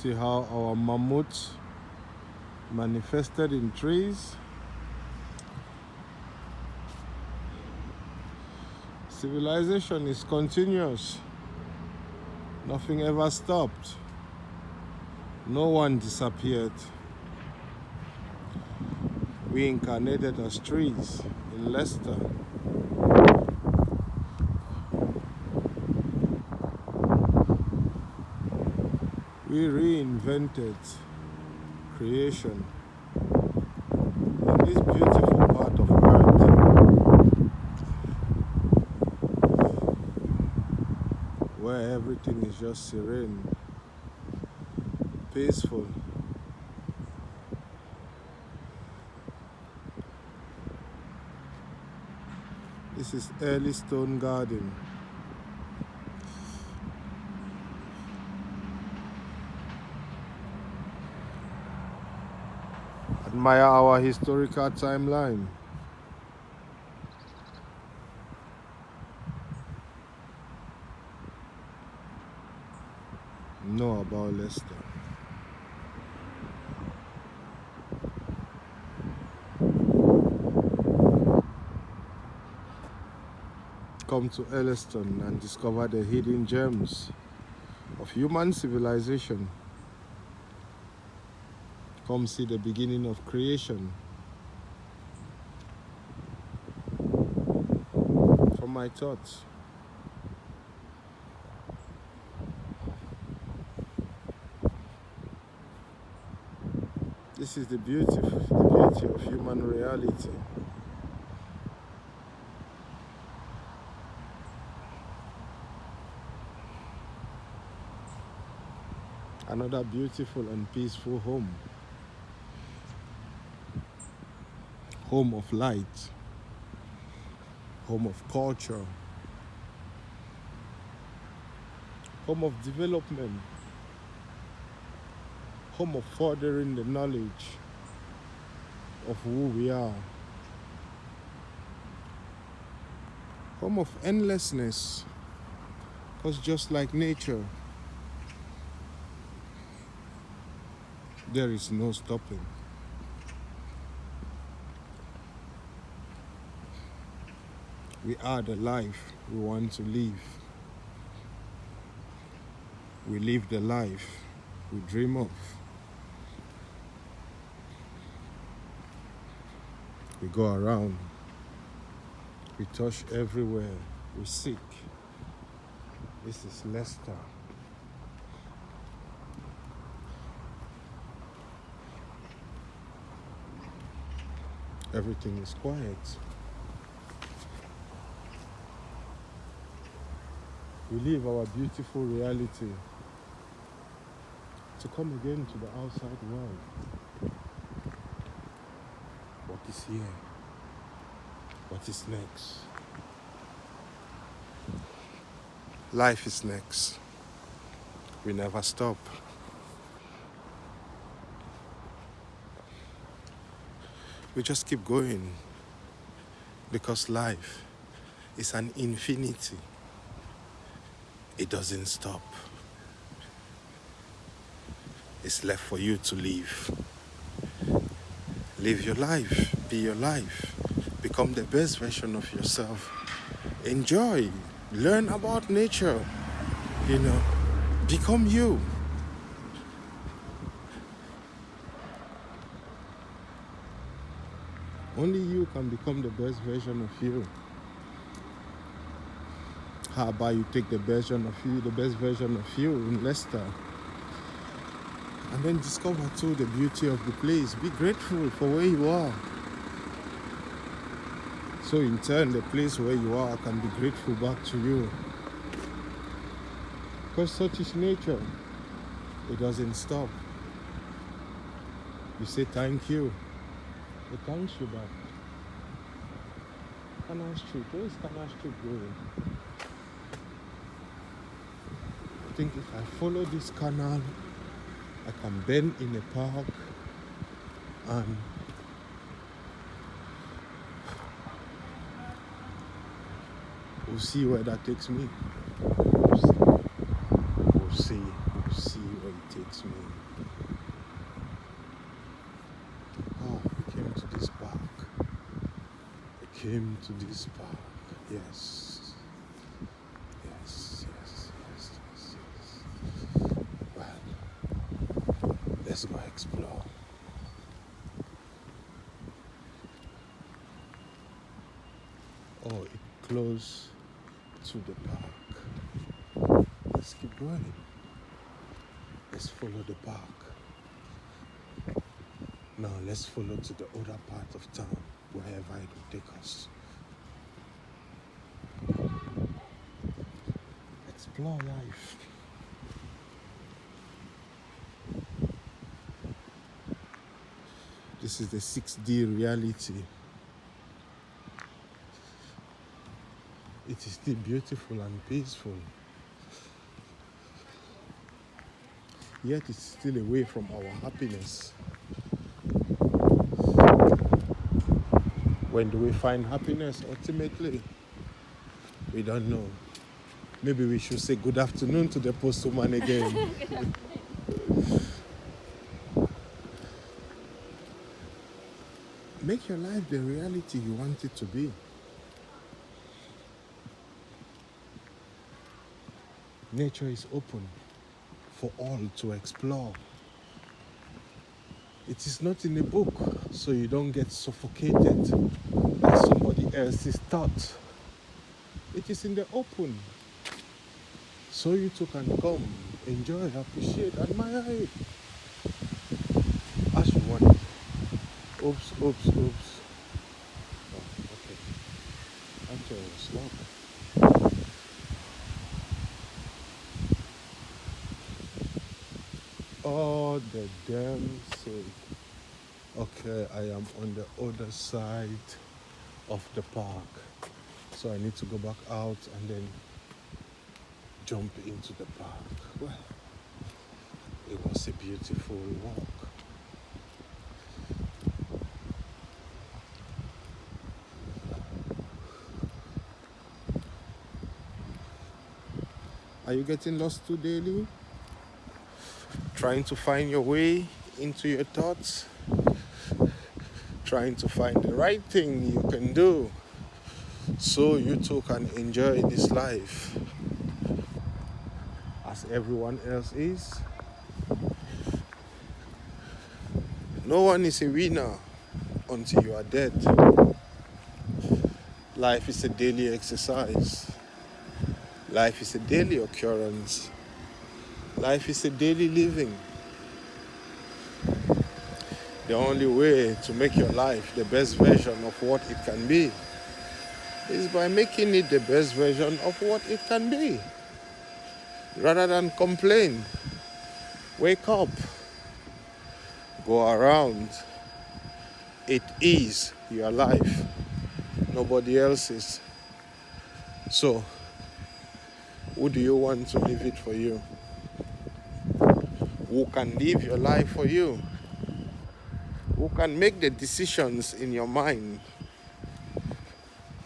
See how our mammoths manifested in trees. Civilization is continuous. Nothing ever stopped. No one disappeared. We incarnated as trees in Leicester. We reinvented creation in this beautiful part of Earth where everything is just serene, peaceful. This is Early Stone Garden. Admire our historical timeline. Know about Leicester. Come to Elliston and discover the hidden gems of human civilization. Come see the beginning of creation. From my thoughts. This is the beauty of human reality. Another beautiful and peaceful home. Home of light. Home of culture. Home of development. Home of furthering the knowledge of who we are. Home of endlessness. Because just like nature, there is no stopping. We are the life we want to live. We live the life we dream of. We go around. We touch everywhere. We seek. This is Leicester. Everything is quiet. We live our beautiful reality to come again to the outside world. What is here? What is next? Life is next. We never stop. We just keep going because life is an infinity. It doesn't stop. It's left for you to live. Live your life. Be your life. Become the best version of yourself. Enjoy. Learn about nature. Become you. Only you can become the best version of you. How about you take the best version of you in Leicester, and then discover too the beauty of the place. Be grateful for where you are. So in turn, the place where you are can be grateful back to you. Because such is nature. It doesn't stop. You say thank you. It thanks you back. Canal Street. Where is Canal Street going? I think if I follow this canal, I can bend in a park and we'll see where that takes me. We'll see where it takes me. came to this park. Yes. Yes, yes, yes, yes, yes. Well, let's go explore. Oh, it close to the park. Let's keep going. Let's follow the park. Now let's follow to the other part of town, wherever it will take us. Explore life. This is the 6D reality. It is still beautiful and peaceful. Yet it's still away from our happiness. When do we find happiness ultimately? We don't know. Maybe we should say good afternoon to the postman again. Make your life the reality you want it to be. Nature is open for all to explore. It is not in a book, so you don't get suffocated by somebody else's thought. It is in the open, so you too can come, enjoy, appreciate, admire it as you want it. Oops. Oh, okay. Actually, it was locked. Oh, the damn sake. Okay, I am on the other side of the park. So I need to go back out and then jump into the park. Well, it was a beautiful walk. Are you getting lost too daily? Trying to find your way into your thoughts? Trying to find the right thing you can do so you too can enjoy this life as everyone else is? No one is a winner until you are dead. Life is a daily exercise. Life is a daily occurrence. Life is a daily living. The only way to make your life the best version of what it can be is by making it the best version of what it can be. Rather than complain, wake up, go around. It is your life, nobody else's. So, who do you want to live it for you? Who can live your life for you? Who can make the decisions in your mind?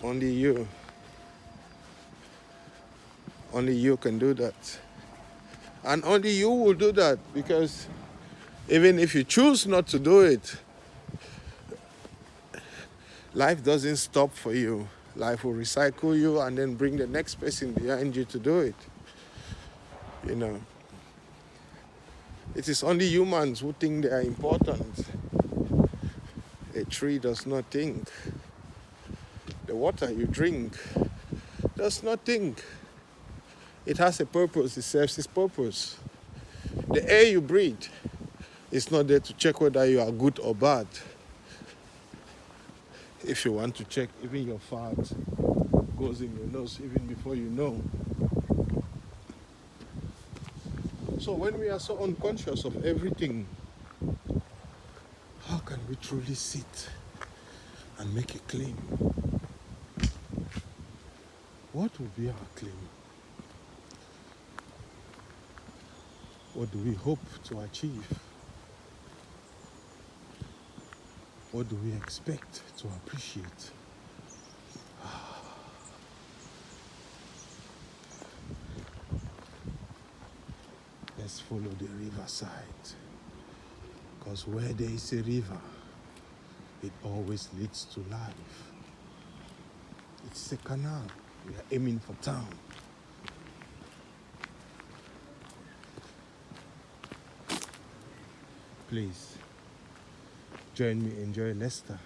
Only you. Only you can do that. And only you will do that, because even if you choose not to do it, life doesn't stop for you. Life will recycle you and then bring the next person behind you to do it. You know. It is only humans who think they are important. A tree does not think. The water you drink does not think. It has a purpose, it serves its purpose. The air you breathe is not there to check whether you are good or bad. If you want to check, even your fart goes in your nose even before you know. So when we are so unconscious of everything, how can we truly sit and make a claim? What will be our claim? What do we hope to achieve? What do we expect to appreciate? Let's follow the riverside. Because where there is a river, it always leads to life. It's a canal. We are aiming for town. Please, join me, enjoy Leicester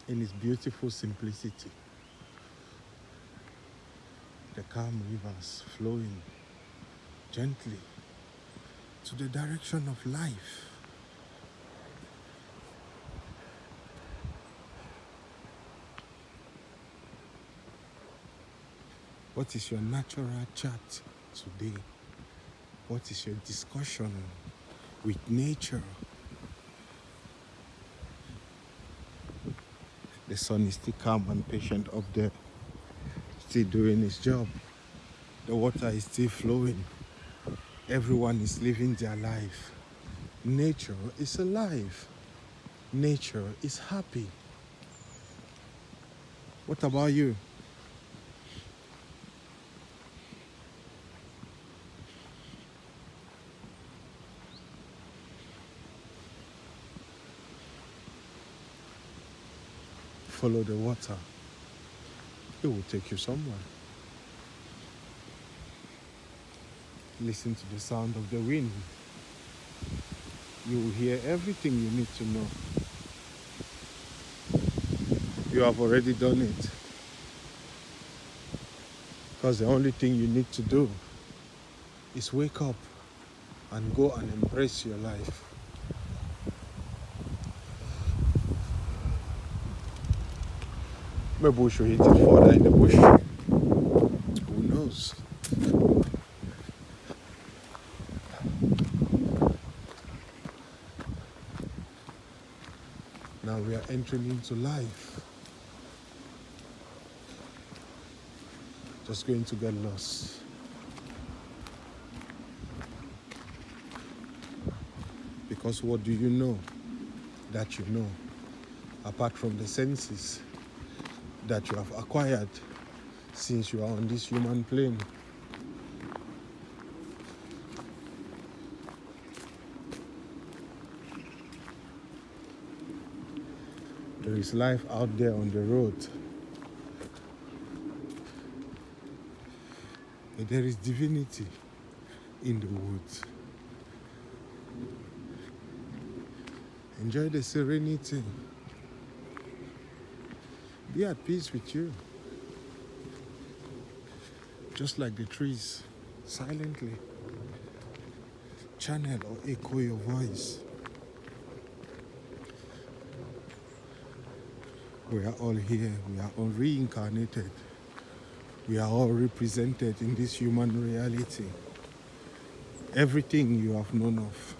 in its beautiful simplicity. The calm rivers flowing gently to the direction of life. What is your natural chat today? What is your discussion with nature? The sun is still calm and patient up there, still doing his job. The water is still flowing. Everyone is living their life. Nature is alive. Nature is happy. What about you? Follow the water. It will take you somewhere. Listen to the sound of the wind. You will hear everything you need to know. You have already done it. Because the only thing you need to do is wake up and go and embrace your life. Maybe we should hit it further in the bush. Who knows? Now we are entering into life. Just going to get lost. Because what do you know that you know, apart from the senses that you have acquired since you are on this human plane? There is life out there on the road. But there is divinity in the woods. Enjoy the serenity. Be at peace with you. Just like the trees, silently channel or echo your voice. We are all here. We are all reincarnated. We are all represented in this human reality. Everything you have known of,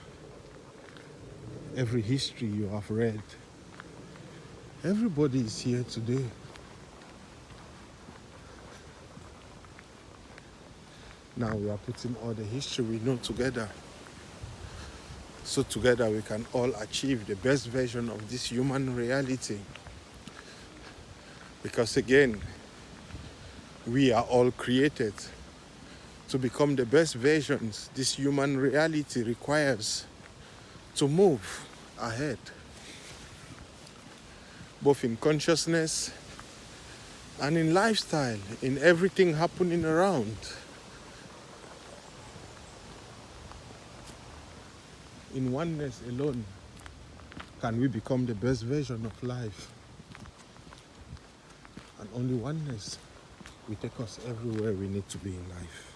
every history you have read, everybody is here today. Now we are putting all the history we know together. So together we can all achieve the best version of this human reality. Because again, we are all created to become the best versions this human reality requires to move ahead, both in consciousness and in lifestyle, in everything happening around. In oneness alone can we become the best version of life. And only oneness will take us everywhere we need to be in life.